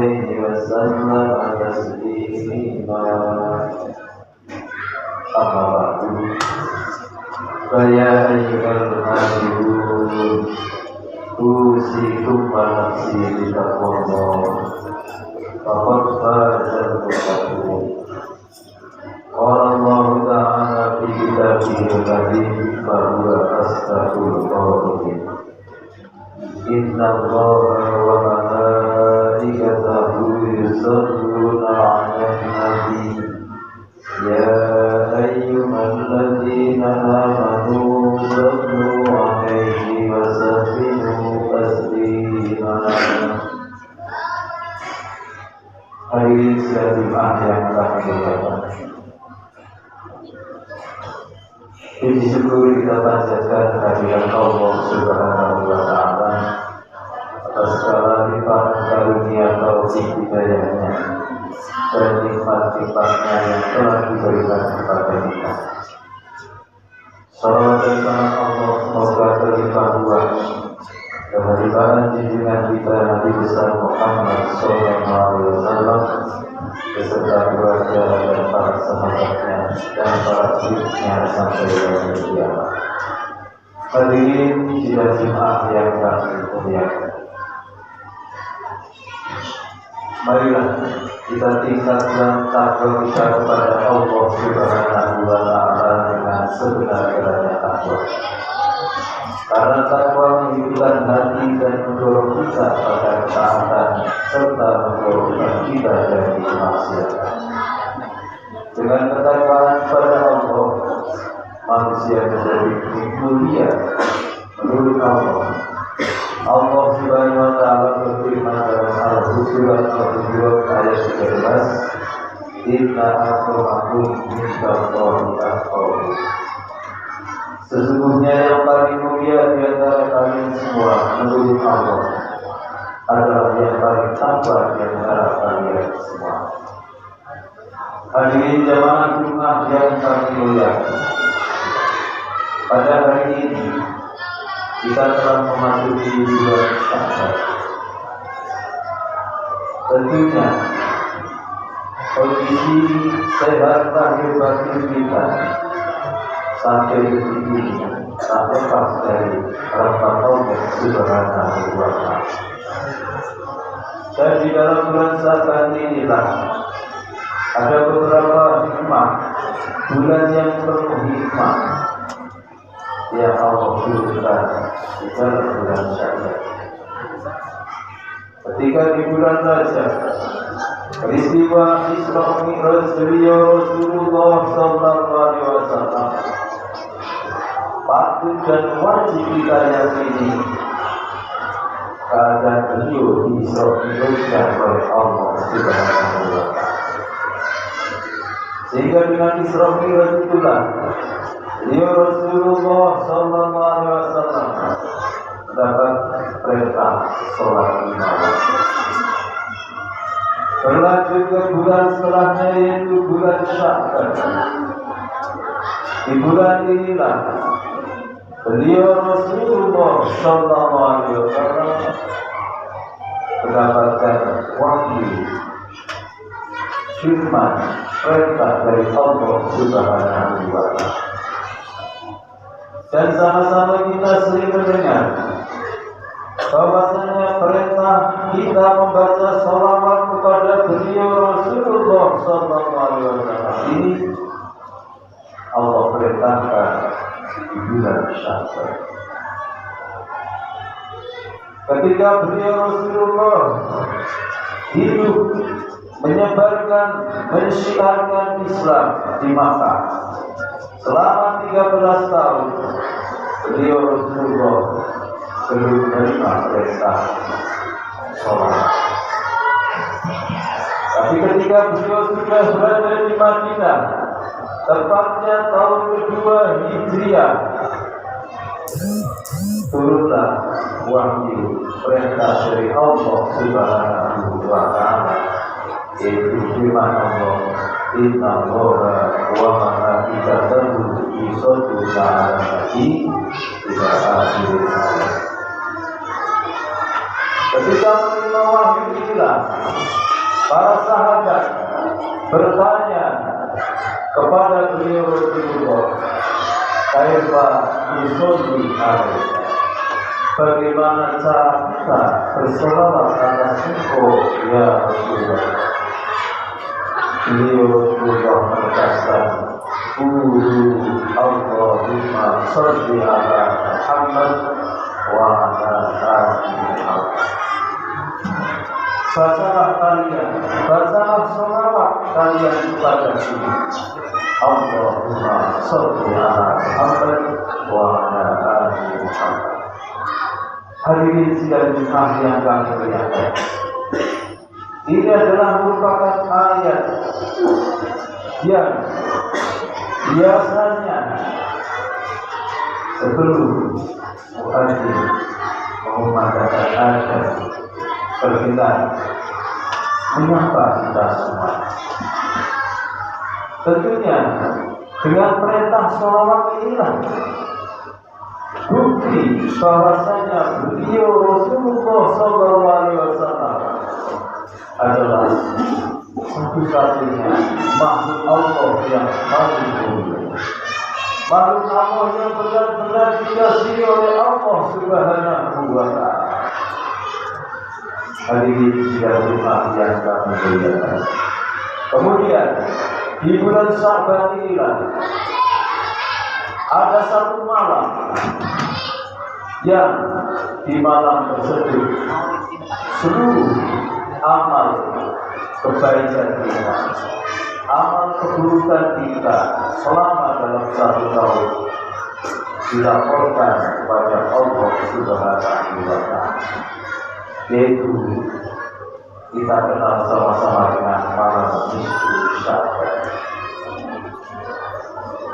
عليه وسلم تسليما أما بعد فيا أيها المؤمنون أوصيكم ونفسي بتقوى الله فقد فاز المتقون. قال الله تعالى في كتابه الكريم فهو أصدق القائلين إن الله وملائكته يصلون على النبي يا أيها الذين آمنوا صلوا عليه وسلموا تسليما. Hadirin sekalian yang kami muliakan, puji syukur kita panjatkan kehadirat Allah Subhanahu wa Ta'ala atas segala limpahan karunia taufik hidayahnya dan nikmat-nikmatnya yang telah diberikan kepada kita. Salawat dan salam Allah semoga terlimpah ruah kehadiran junjungan kita Nabi besar Muhammad SAW beserta keluarga dan para sahabatnya dan para hidupnya sampai hari kiamat. Hadirin sidang Jumat yang kami muliakan, marilah kita tingkatkan takwa kita kepada Allah Subhanahu wa Ta'ala dengan sebenar-benarnya takwa. Karena takwa menghidupkan hati dan mendorong kita pada ketaatan serta mendorongkan kita dari kemaksiatan. Dengan ketakwaan kepada Allah, manusia menjadi mulia menurut Allah. Allah Subhanahu wa Ta'ala berfirman dalam Al-Hujurat ayat 13, Inna akramakum indallahi atqakum. Sesungguhnya yang paling mulia di antara kalian semua menurut Allah adalah yang paling takwa di antara kalian semua. Hadirin jamaah Jumat yang kami muliakan, pada hari ini kita telah memasuki bulan Syawal. Tentunya kondisi sehat lahir batin kita sampai detik ini tak lepas dari rahmat Allah Subhanahu wa Ta'ala. Dan di dalam bulan Syawal inilah ada beberapa hikmah, bulan yang penuh hikmah yang Allah turunkan di dalam bulan Syawal. Ketika di bulan Rajab, peristiwa Isra Mi'raj beliau Rasulullah sallallahu alaihi wasallam patut dan wajib kita yakini keadaan beliau Isra Mi'rajkan oleh Allah Subhanahu wa Ta'ala. Sehingga dengan Isra Mi'raj itulah beliau Rasulullah sallallahu alaihi wasallam mendapat perintah sholat 5 waktu. Berlanjut ke bulan setelahnya yaitu bulan Sya'ban. Di bulan inilah beliau Rasulullah sallallahu alaihi wasallam mendapatkan wahyu firman perintah dari Allah Subhanahu wa Ta'ala. Dan sama-sama kita sering mendengar bahwasanya perintah kita membaca sholawat kepada beliau Rasulullah sallallahu alaihi wasallam ini Allah perintahkan di bulan Syawal. Ketika beliau Rasulullah hidup menyebarkan, mensyiarkan Islam di Makkah selama 13 tahun, beliau Rasulullah belum menerima perintah sholat. Tapi ketika beliau sudah berada di Madinah, tepatnya tahun kedua Hijriah, turunlah wahyu perintah dari Allah Subhanahu wa Ta'ala, yaitu firman Allah, Inna Allaha wa malaikatahu yusholluna 'alan nabi ila akhir ayat. Ketika menerima wahyu inilah nusolli alaika. Bagaimana cara kita berselawat atas Engkau ya Rasulullah? Beliau juga menegaskan, Allahumma sholli ala Muhammad wa ala ali Muhammad. Bacalah selawat kalian kepada Nabi. Allahumma sholli ala Muhammad wa ala ali Muhammad. Hadirin sidang Jumat yang kami muliakan, ini adalah merupakan ayat yang biasanya sebelum muadzin mengumandangkan azan berkita menyapa kita semua. Tentunya dengan perintah sholawat inilah bukti bahwasanya beliau Rasulullah SAW adalah satu-satunya makhluk Allah yang paling mulia, makhluk Allah yang benar-benar dikasihi oleh Allah Subhanahu wa Ta'ala. Hadirin sidang Jumat yang kami muliakan. Kemudian di bulan Sya'ban inilah ada satu malam yang di malam tersebut seluruh amal kebaikan kita, amal keburukan kita selama dalam satu tahun dilaporkan kepada Allah Subhanahu wa Ta'ala, yaitu kita kenal sama-sama dengan malam nisfu Sya'ban.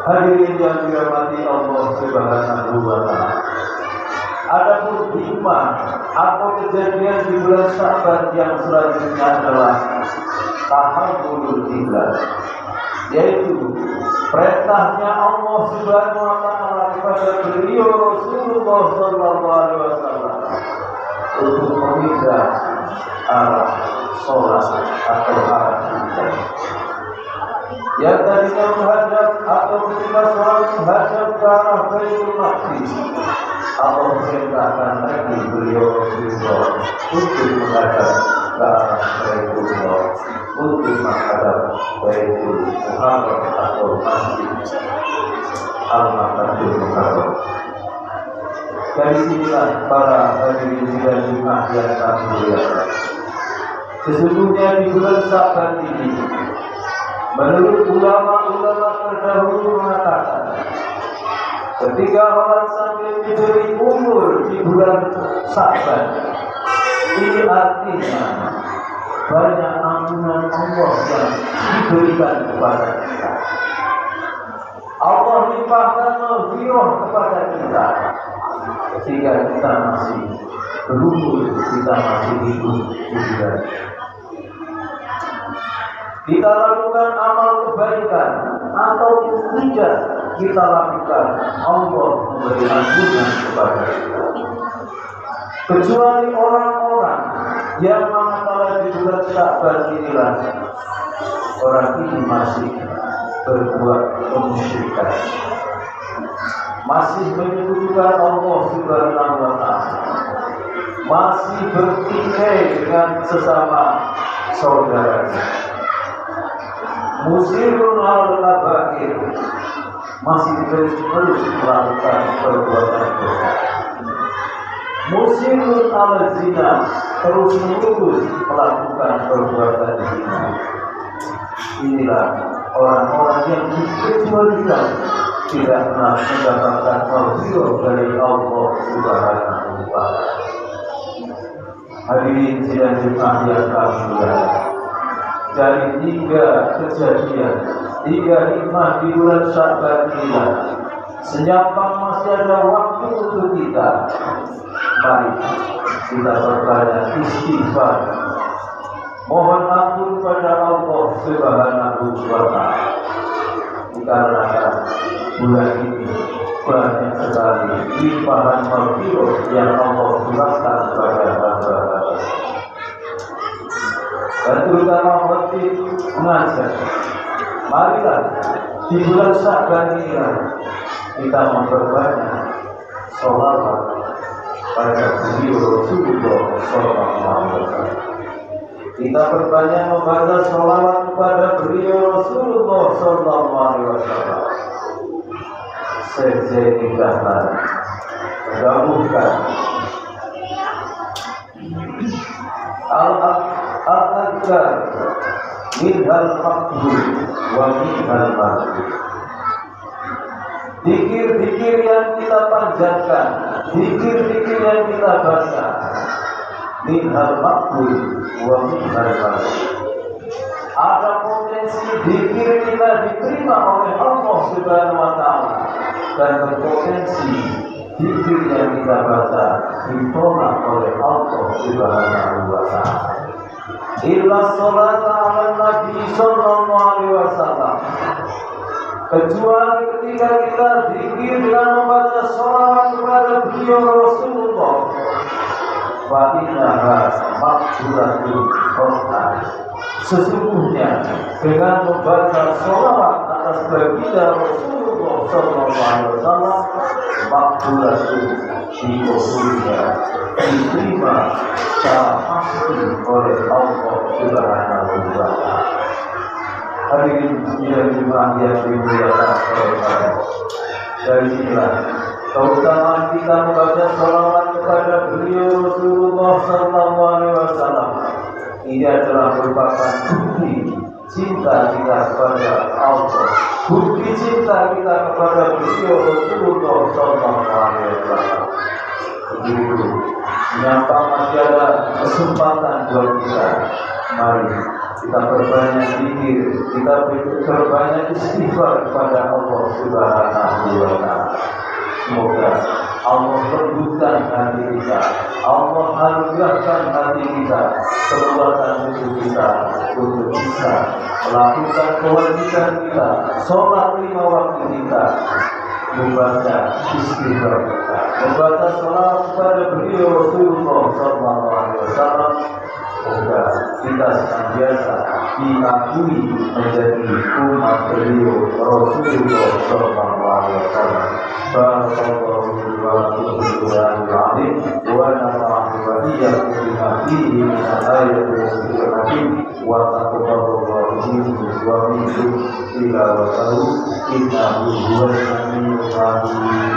Hadirin yang dirahmati Allah Subhanahu wa Ta'ala, adapun hikmah atau kejadian di bulan Sya'ban yang selanjutnya adalah tahawulul qiblat, yaitu perintahnya Allah Subhanahu wa Ta'ala kepada beliau Rasulullah SAW untuk memindah arah sholat atau arah qiblat. Yang tadinya menghadap atau ketika sholat menghadap ke arah Baitul Maqdis, Allah perintahkan lagi beliau Rasulullah untuk menghadap ke arah Baitullah, untuk menghadap Baitul Muharram atau Masjid Al-Maktul Mukarram. Dari sinilah para hadirin sidang Jumat yang kami muliakan, sesungguhnya di bulan Sya'ban ini, menurut ulama-ulama terdahulu mengatakan, ketika orang sampai diberi umur di bulan Sya'ban, ini artinya banyak ampunan Allah yang diberikan kepada kita. Allah limpahkan maghfirah kepada kita ketika kita masih berumur, kita masih hidup di bulan. Kita lakukan amal kebaikan atau tidak kita lakukan, Allah memberi ampunan kepada kita. Kecuali orang-orang yang manakala di bulan Sya'ban inilah orang ini masih berbuat kemusyrikan, masih menyekutukan Allah Subhanahu wa Ta'ala, masih bertikai dengan sesama saudaranya, musyrikun al-kabair, masih terus melakukan perbuatan dosa, musyrikun al-zina, terus-menerus melakukan perbuatan zina. Inilah orang-orang yang dikecualikan tidak pernah mendapatkan maghfirah dari Allah Subhanahu wa Ta'ala. Hadirin sidang Jumat yang kami muliakan, dari 3 kejadian, 3 hikmah di bulan Sya'ban ini, senyapang masih ada waktu untuk kita, mari kita berbanyak istighfar, mohon ampun pada Allah Subhanahu wa Ta'ala, dikarenakan bulan ini banyak sekali limpahan maghfirah yang Allah curahkan kepada hamba-hamba. Dan terutama khotib mengajar, marilah di bulan Sya'ban ini kita memperbanyak sholawat pada beliau Rasulullah SAW. Kita berbanyak membaca sholawat kepada beliau Rasulullah SAW. Sejenikahlah gabungkan al-adkar minhal makbul wa minhal makbul. Zikir-zikir yang kita panjatkan, zikir-zikir yang kita baca, minhal makbul wa minhal makbul. Ada potensi zikir kita diterima oleh Allah Subhanahu wa Ta'ala, dan berpotensi zikir yang kita baca ditolak oleh Allah Subhanahu wa Ta'ala. Illa sholata ala Nabi sallallahu alaihi wasallam, kecuali ketika kita zikir dengan membaca sholawat kepada beliau Rasulullah, fa innaha maghfiratul Qur'an. Sesungguhnya dengan membaca sholawat atas baginda Rasulullah SAW, maghfiratul dikabulnya, diterima secara pasti oleh Allah Subhanahu wa Ta'ala. Hadirin yang dimuliakan oleh Allah, dari sinilah keutamaan kita membaca sholawat kepada beliau Rasulullah SAW. Ini adalah merupakan bukti cinta kita kepada Allah, bukti cinta kita kepada beliau Rasulullah SAW. Begitu, menyapa masih ada kesempatan buat kita. Mari kita perbanyak zikir, kita perbanyak istighfar kepada Allah Subhanahu wa Ta'ala. Semoga Allah lembutkan hati kita, Allah anugerahkan hati kita, kekuatan tubuh kita untuk bisa melakukan kewajiban kita, sholat 5 waktu kita, membaca istighfar kita, membaca sholat kepada beliau Rasulullah SAW. Semoga kita senantiasa diakui menjadi umat beliau Rasulullah SAW. Barakallahu wa bihamdihi wa nafa'ani wa iyyakum bima fihi min ayatin wa taqabbalallahu minni wa minkum tilawatahu innahu huwas samiul alim.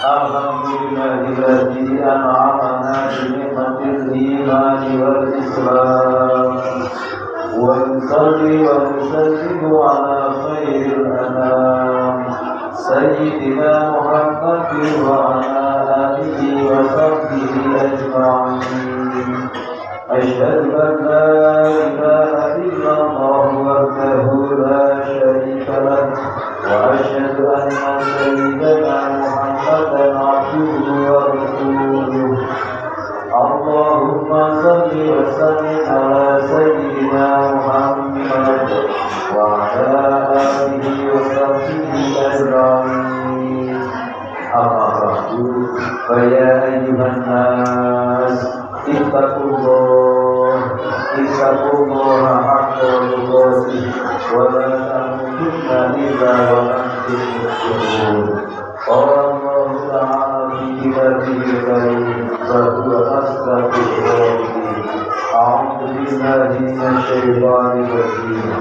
Alhamdulillahilladzi an'amana bi ni'matil imani wal islam wa nusalli wa nusallimu ala khairil anam sayyidina Muhammadin wa ala alihi wa sahbihi ajma'in. Asyhadu an la ilaha illallah wahdahu la syarika lahu wa asyhadu anna sayyidana Muhammadan abduhu wa rasuluh. Allahumma salli wa sallim ala sayyidina Muhammad wa ala alihi wa sahbihi ajma'in. Amma ba'du, fa ya ayyuhan nas ittaqullaha haqqa tuqatih wa la tamutunna illa wa antum muslimun. Qala Allah ta'ala fi kitabihil karim wa huwa asdaqul qa'ilin. A'udzu billahi minasy syaithanir rajim.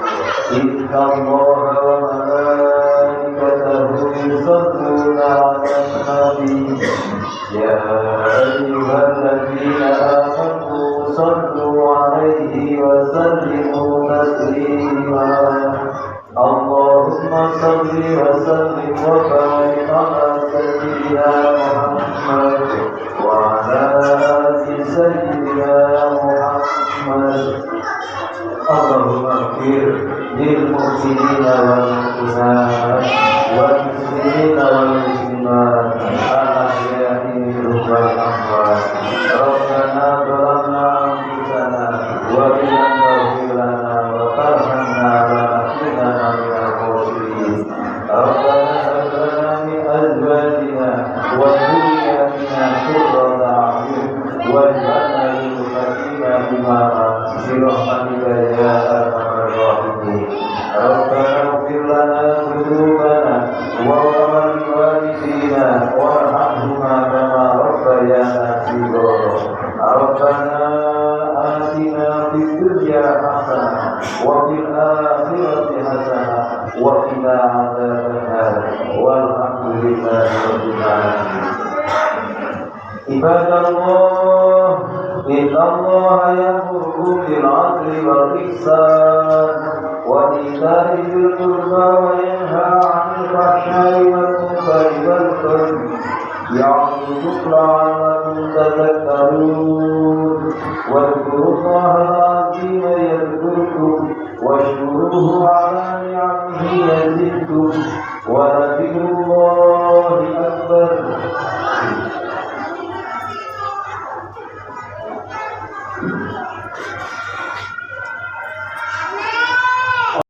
Inna Allaha wa malaikatahu yusholluna 'alan nabi. Ya ayyuhalladzina amanu sallu 'alaihi wa sallimu taslima. Allahumma salli wa sallim wa barik ala sayyidina Muhammad wa ala ali sayyidina Muhammad. Allahumma ighfir lil mu'minina wal mu'minat wa واجعلنا للمتقين إماما برحمتك يا أرحم الراحمين. ربنا اغفر لنا ذنوبنا ولوالدينا وارحمهما كما ربيانا صغارا. ربنا آتنا في الدنيا حسنة وفي الآخرة حسنة وقنا عذاب النار والحمد لله رب العالمين. عباد الله إن الله يأمر بالعدل والإحسان وإيتاء ذي القربى وينهى عن الفحشاء والمنكر والبغي يعظكم لعلكم تذكرون. واذكروا الله العظيم يذكركم واشكروه على نعمه يزدكم